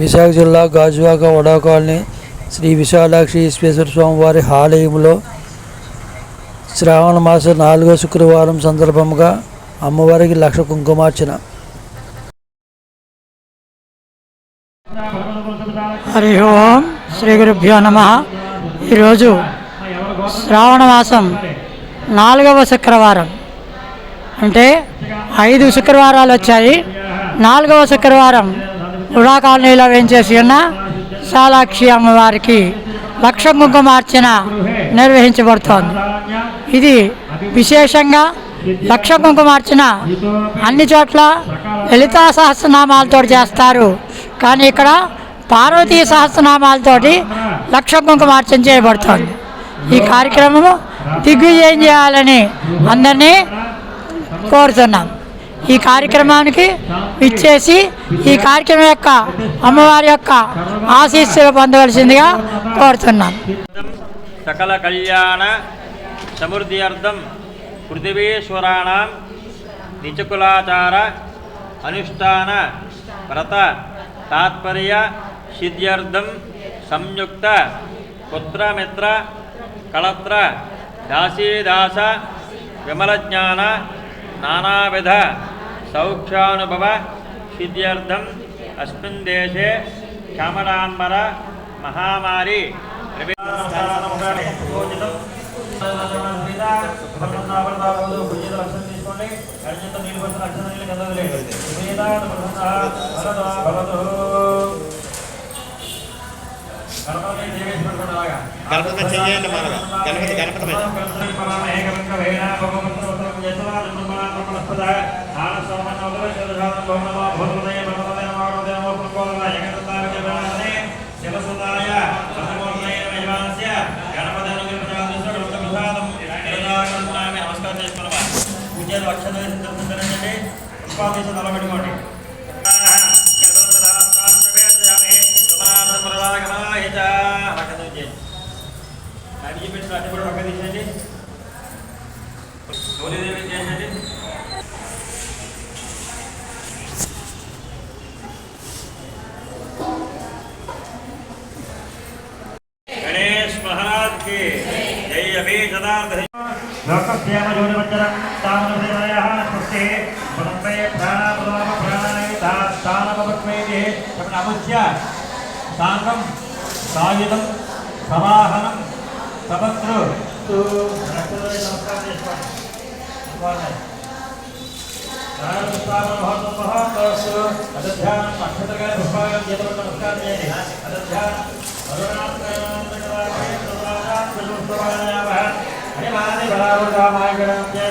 విశాఖ జిల్లా గాజువాక వడా కాలనీ శ్రీ విశాలాక్షి ఈశ్వేశ్వర స్వామివారి ఆలయంలో శ్రావణ మాస 4వ శుక్రవారం సందర్భంగా అమ్మవారికి 1,00,000 కుంకుమార్చన. హరి ఓం శ్రీ గురుభ్యో నమః. ఈరోజు శ్రావణ మాసం 4వ శుక్రవారం, అంటే 5 శుక్రవారాలు వచ్చాయి. 4వ శుక్రవారం వడా కాలనీలో వేంచేసి ఉన్న విశాలాక్షి అమ్మవారికి 1,00,000 కుంకుమార్చన నిర్వహించబడుతోంది. ఇది విశేషంగా 1,00,000 కుంకుమార్చన అన్ని చోట్ల లలితా సహస్రనామాలతో చేస్తారు, కానీ ఇక్కడ పార్వతీ సహస్రనామాలతోటి 1,00,000 కుంకుమార్చన చేయబడుతోంది. ఈ కార్యక్రమము దిగ్విజయం చేయాలని అందరినీ కోరుతున్నాం. ఈ కార్యక్రమానికి ఇచ్చేసి ఈ కార్యక్రమం యొక్క అమ్మవారి యొక్క ఆశీస్సులు పొందవలసిందిగా కోరుతున్నాం. సకల కళ్యాణ సమృద్ధి అర్థం పృథివీశ్వరాణం నిచకులాచార అనుష్ఠాన వ్రత తాత్పర్య సిద్ధ్యర్థం సంయుక్త పుత్రమిత్ర కళత్ర దాసీదాస విమలజ్ఞాన నానావిధ సౌఖ్యానుభవ సిద్ధ్యర్థం అస్మిన్ దేశే క్షామడాంబర మహామారి గణపతి చెయ్యండి. గణపతి గణపతి నిలబెట్టుకోండి. అన్ని కూడా పక్క తీసేయండి. గౌరీదేవి చేయండి. గణేష్ మహారాజ్ కి జై. అభి సదార్థ లోకక్షేమ జ్యోతివచ్చరం తామనసేవయః స్వస్తి పదంపే ప్రాణాపదామ ప్రాణాయ తానమపక్మేతి నమస్య సాంగం సాయుధం సవాహనం సభస్రు నమస్కారం చేసుకోండి. అధ్యానం అక్షతగా పుష్పాయం చేతులకు నమస్కారం చేయండి. అధ్యానం హరిమాది బలావృతామాయ గణం జయ